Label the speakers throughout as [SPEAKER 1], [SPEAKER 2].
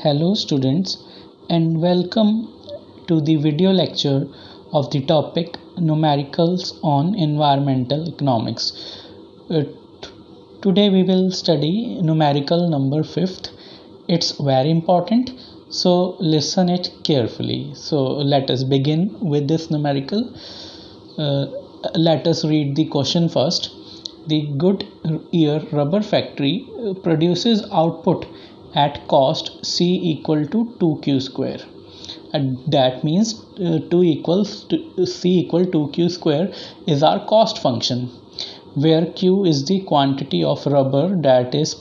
[SPEAKER 1] Hello students and welcome to the video lecture of the topic Numericals on Environmental Economics. Today we will study numerical number 5th. It's very important, so listen it carefully. So let us begin with this numerical. Let us read the question first. The Goodyear rubber factory produces output at cost C equal to 2q square, and that means 2 equals to C equal to q square is our cost function, where q is the quantity of rubber that is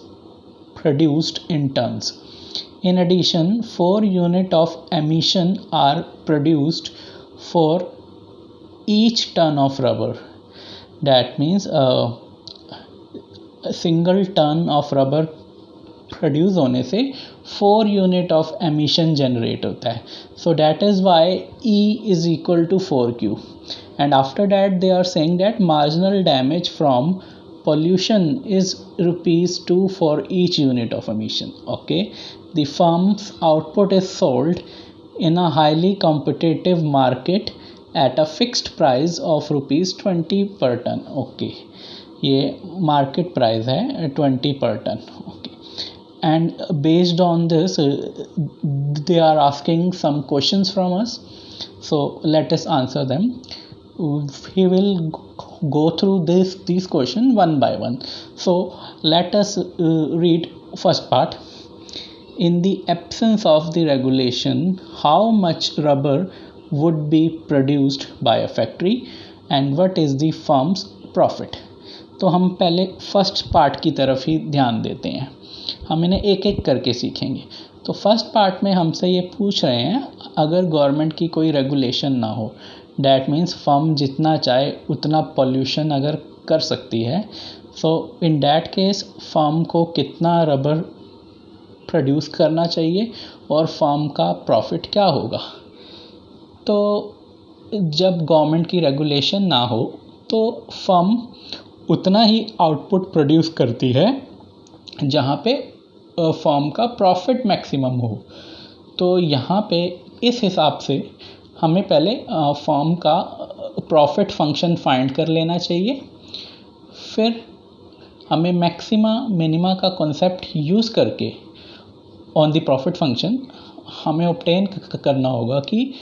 [SPEAKER 1] produced in tons. In addition, 4 units of emission are produced for each ton of rubber. That means a single ton of rubber produce होने से 4 unit of emission generate होता है. So that is why E is equal to 4Q. And after that they are saying that marginal damage from pollution is ₹2 for each unit of emission. Okay, the firm's output is sold in a highly competitive market at a fixed price of ₹20 per ton. Okay, ये market price है 20 per ton. Okay, and based on this they are asking some questions from us, so let us answer them. He will go through these questions one by one. So let us read first part. In the absence of the regulation, how much rubber would be produced by a factory and what is the firm's profit? तो हम पहले first part की तरफ ही ध्यान देते हैं. हम इन्हें एक एक करके सीखेंगे. तो फर्स्ट पार्ट में हमसे ये पूछ रहे हैं, अगर गवर्नमेंट की कोई रेगुलेशन ना हो, डैट मीन्स फर्म जितना चाहे उतना पॉल्यूशन अगर कर सकती है, सो इन डैट केस फर्म को कितना रबर प्रोड्यूस करना चाहिए और फर्म का प्रॉफिट क्या होगा. तो जब गवर्नमेंट की रेगुलेशन ना हो तो फर्म उतना ही आउटपुट प्रोड्यूस करती है जहाँ पे फर्म का प्रॉफिट मैक्सिमम हो. तो यहाँ पे इस हिसाब से हमें पहले फर्म का प्रॉफिट फंक्शन फाइंड कर लेना चाहिए. फिर हमें मैक्सिमा मिनिमा का कॉन्सेप्ट यूज़ करके ऑन द प्रॉफिट फंक्शन हमें ऑब्टेन करना होगा कि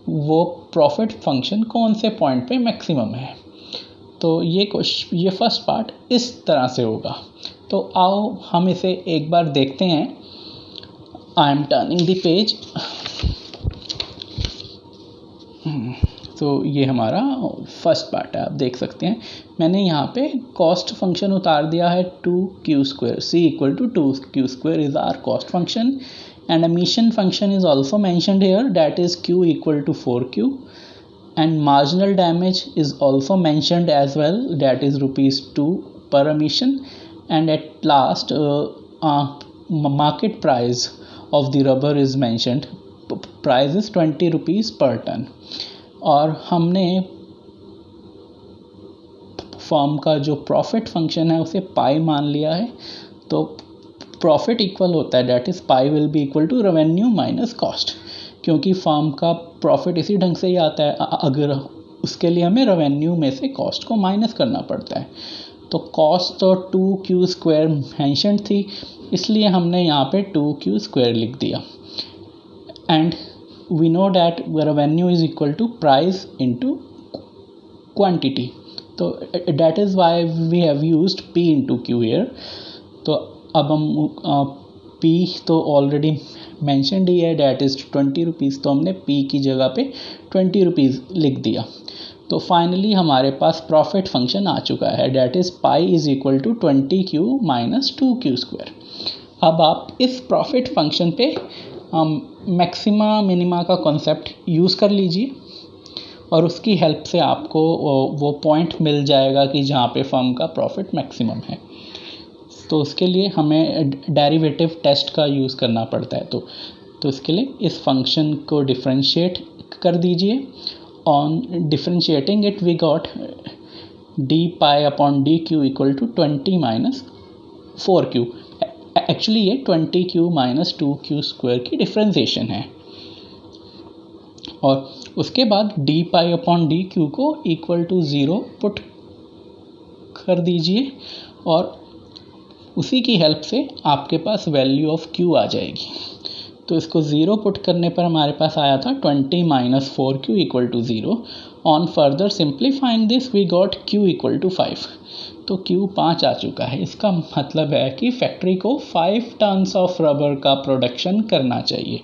[SPEAKER 1] वो प्रॉफिट फंक्शन कौन से पॉइंट पे मैक्सिमम है. तो ये फर्स्ट पार्ट इस तरह से होगा. तो आओ हम इसे एक बार देखते हैं. I am turning the page. तो ये हमारा फर्स्ट पार्ट है, आप देख सकते हैं. मैंने यहाँ पे कॉस्ट फंक्शन उतार दिया है 2q square. C equal to 2q square is our cost function and emission function is also mentioned here, that is q equal to 4q. and marginal damage is also mentioned as well, that is ₹2 per emission. And at last market price of the rubber is mentioned, price is ₹20 per ton. और हमने firm का जो profit function है उसे पाई मान लिया है. तो प्रॉफिट इक्वल होता है, that is pi will be equal to revenue minus cost, क्योंकि फर्म का प्रॉफिट इसी ढंग से ही आता है. अगर उसके लिए हमें रेवेन्यू में से कॉस्ट को माइनस करना पड़ता है. तो कॉस्ट तो 2q स्क्वायर मेंशन थी, इसलिए हमने यहाँ पे 2q स्क्वायर लिख दिया. And we know that revenue is equal to price into quantity. तो that is why we have used p into q here. तो अब हम p तो ऑलरेडी मैंशनड ही है, डैट इज़ ₹20. तो हमने p की जगह पे ₹20 लिख दिया. तो फाइनली हमारे पास प्रॉफिट फंक्शन आ चुका है, that is pi is equal to 20q minus 2q square. अब आप इस प्रॉफिट फंक्शन पे मैक्सिमा मिनिमा का कॉन्सेप्ट यूज़ कर लीजिए और उसकी हेल्प से आपको वो पॉइंट मिल जाएगा कि जहाँ पे फर्म का प्रॉफिट मैक्सिमम है. तो उसके लिए हमें डेरिवेटिव टेस्ट का यूज़ करना पड़ता है. तो इसके लिए इस फंक्शन को डिफरेंशिएट कर दीजिए. On differentiating it we got d pi upon dq equal to 20 minus 4q. Actually ये 20Q माइनस 2Q स्क्वायर की डिफ्रेंसिएशन है। और उसके बाद D pi upon D Q को इक्वल टू 0 पुट कर दीजिए और उसी की हेल्प से आपके पास वैल्यू ऑफ Q आ जाएगी। तो इसको 0 पुट करने पर हमारे पास आया था 20 minus 4Q equal to 0। On further simplifying this we got Q equal to 5। तो Q 5 आ चुका है। इसका मतलब है कि फैक्ट्री को 5 टन्स ऑफ रबर का प्रोडक्शन करना चाहिए।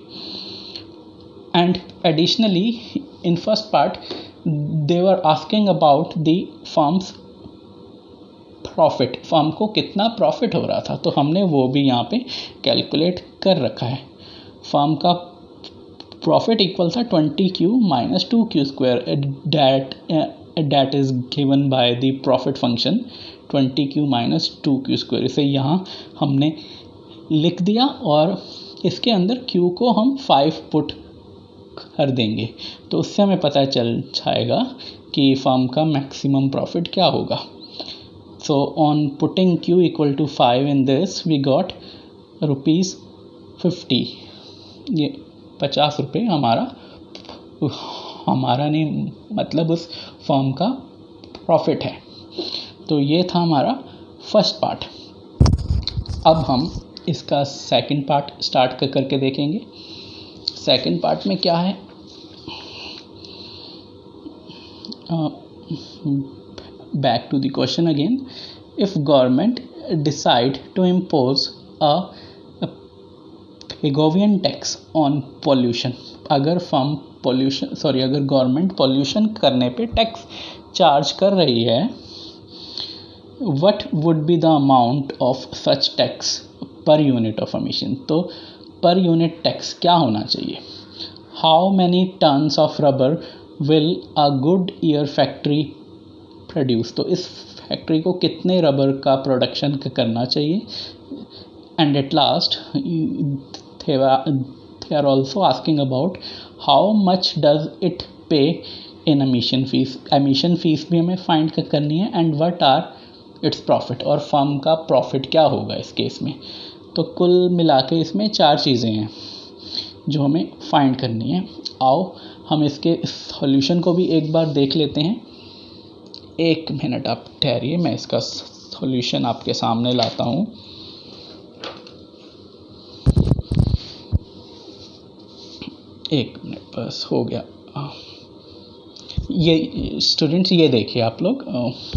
[SPEAKER 1] And additionally in first part they were asking about the firms profit, firm को कितना प्रॉफिट हो रहा था, तो हमने वो भी यहाँ पे कैलकुलेट कर रखा है। फर्म का प्रॉफिट इक्वल था 20Q minus 2Q square that is given by the profit function 20Q minus 2Q square. इसे यहाँ हमने लिख दिया और इसके अंदर Q को हम 5 पुट कर देंगे, तो उससे हमें पता चल जाएगा कि फर्म का मैक्सिमम प्रॉफिट क्या होगा। So on putting Q equal to 5 in this we got ₹50। ये 50 रुपये हमारा नहीं, मतलब उस फर्म का प्रॉफिट है। तो ये था हमारा फर्स्ट पार्ट। अब हम इसका सेकंड पार्ट स्टार्ट करके देखेंगे। सेकंड पार्ट में क्या है, back to the question again. If government decide to impose a Pigovian tax on pollution, अगर गवर्नमेंट पॉल्यूशन करने पे टैक्स चार्ज कर रही है, what would be the amount of such tax per unit of emission. तो per unit tax क्या होना चाहिए। How many tons of rubber will a Goodyear factory produce, तो इस फैक्ट्री को कितने रबर का प्रोडक्शन करना चाहिए। And at last they are also asking about how much does it pay in emission fees। emission fees भी हमें find करनी है and what are its profit, और फर्म का प्रॉफिट क्या होगा इस केस में। तो कुल मिला के इसमें 4 चीज़ें हैं जो हमें फाइंड करनी है। आओ हम इसके सॉल्यूशन को भी एक बार देख लेते हैं। 1 मिनट आप ठहरिए, मैं इसका सॉल्यूशन आपके सामने लाता हूँ। एक मिनट बस हो गया। ये स्टूडेंट्स ये देखिए आप लोग,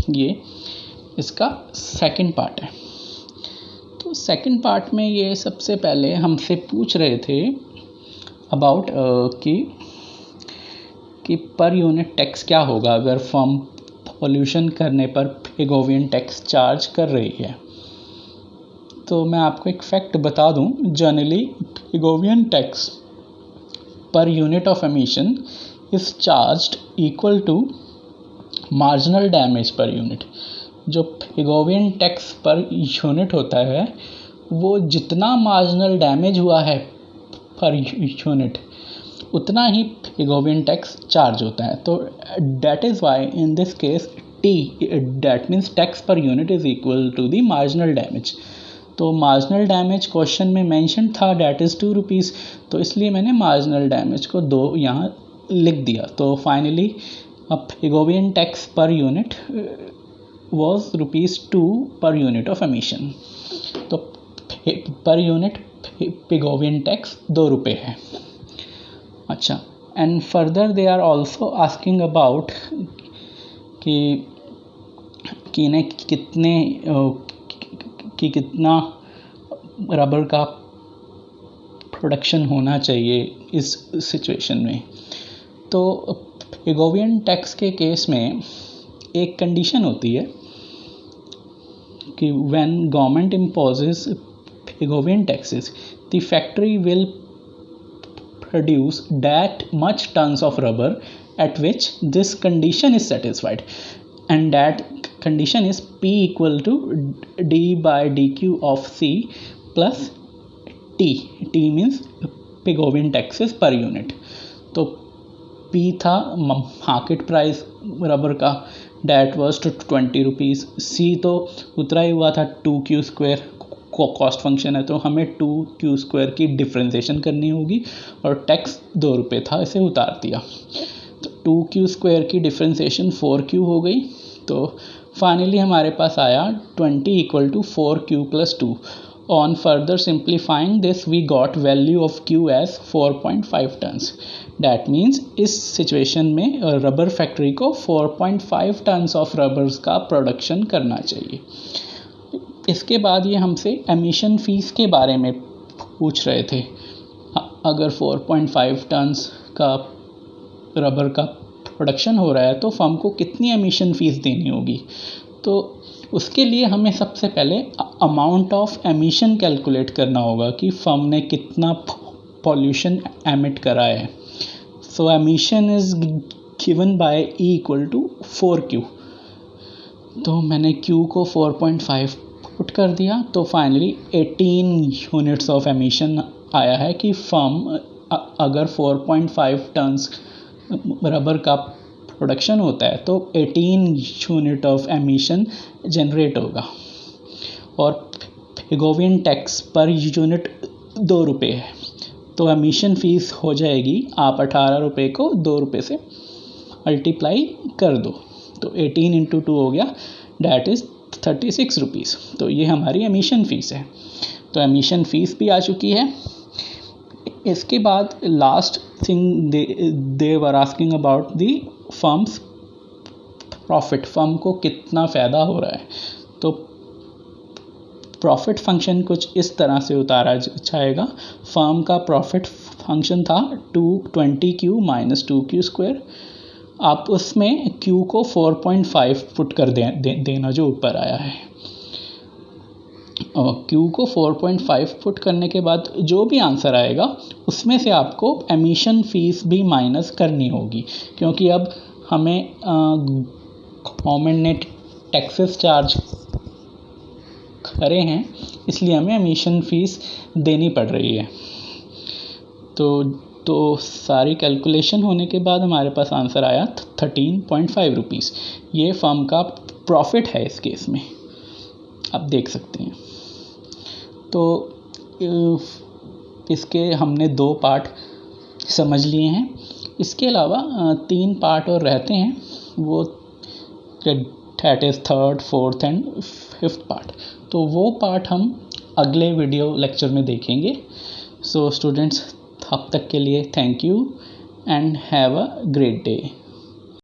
[SPEAKER 1] ये इसका सेकंड पार्ट है। तो सेकंड पार्ट में ये सबसे पहले हमसे पूछ रहे थे अबाउट कि पर यूनिट टैक्स क्या होगा अगर फर्म पॉल्यूशन करने पर पिगोवियन टैक्स चार्ज कर रही है। तो मैं आपको एक फैक्ट बता दूं, generally Pigovian tax per unit of emission is charged equal to marginal damage per unit। जो पिगोवियन टैक्स पर यूनिट होता है वो जितना मार्जिनल डैमेज हुआ है पर यूनिट उतना ही पिगोवियन टैक्स चार्ज होता है। तो that is why in this case t that means tax per unit is equal to the marginal damage. तो मार्जिनल डैमेज क्वेश्चन में मेंशन था डैट इज़ ₹2, तो इसलिए मैंने मार्जिनल डैमेज को 2 यहाँ लिख दिया। तो finally Pigovian tax per unit was ₹2 per unit of emission. तो पर यूनिट पिगोवियन टैक्स ₹2 है। अच्छा, and further they are also asking about कि इन्हें कितना रबर का प्रोडक्शन होना चाहिए इस सिचुएशन में। तो पिगोवियन टैक्स के केस में एक कंडीशन होती है कि when government imposes Pigovian taxes the factory will produce that much tons of rubber at which this condition is satisfied, and that condition is P equal to D by dQ of C plus T। T means Pigovian taxes per unit. तो P था market price rubber का, that was to ₹20। C तो उतना ही हुआ था 2Q square cost function है तो हमें 2q² की डिफ्रेंसिएशन करनी होगी और टैक्स 2 रुपये था, इसे उतार दिया। तो 2q² की डिफ्रेंसिएशन 4q हो गई। तो फाइनली हमारे पास आया 20 = 4q + 2। On further simplifying this, we got value of q as 4.5 tons. That means इस सिचुएशन में रबर फैक्ट्री को 4.5 टन्स ऑफ रबर्स का प्रोडक्शन करना चाहिए। इसके बाद ये हमसे एमिशन फीस के बारे में पूछ रहे थे। अगर 4.5 टन्स का रबर का प्रोडक्शन हो रहा है तो फर्म को कितनी एमिशन फीस देनी होगी। तो उसके लिए हमें सबसे पहले अमाउंट ऑफ एमिशन कैलकुलेट करना होगा कि फर्म ने कितना पॉल्यूशन एमिट करा है। So emission is given by E = 4Q। तो मैंने Q को 4.5 पुट कर दिया। तो फाइनली 18 यूनिट्स ऑफ एमिशन आया है कि फर्म अगर 4.5 टन्स रबर का प्रोडक्शन होता है तो 18 यूनिट ऑफ एमिशन जनरेट होगा। और पिगोवियन टैक्स पर यूनिट 2 रुपये है तो एमिशन फीस हो जाएगी, आप 18 रुपये को 2 रुपये से मल्टीप्लाई कर दो तो 18 × 2 हो गया, डैट इज़ 36 रुपीज़। तो ये हमारी एमिशन फ़ीस है। तो एमिशन फ़ीस भी आ चुकी है। इसके बाद last thing they were asking about the firms profit, firm को कितना फ़ायदा हो रहा है। तो प्रॉफिट फंक्शन कुछ इस तरह से उतारा जाएगा। फर्म का प्रॉफिट फंक्शन था 220q - 2q²। आप उसमें q को 4.5 पुट कर देना जो ऊपर आया है। और q को 4.5 पुट करने के बाद जो भी आंसर आएगा उसमें से आपको एमिशन फ़ीस भी माइनस करनी होगी, क्योंकि अब हमें गवर्नमेंट ने टैक्सेस चार्ज करे हैं, इसलिए हमें एमिशन फ़ीस देनी पड़ रही है। तो सारी कैलकुलेशन होने के बाद हमारे पास आंसर आया 13.5 रुपीज़। ये फर्म का प्रॉफिट है इस केस में, आप देख सकते हैं। तो इसके हमने 2 पार्ट समझ लिए हैं। इसके अलावा 3 पार्ट और रहते हैं, वो that is 3rd, 4th and 5th part. तो वो पार्ट हम अगले वीडियो लेक्चर में देखेंगे। सो स्टूडेंट्स, अब तक के लिए thank you and have a great day.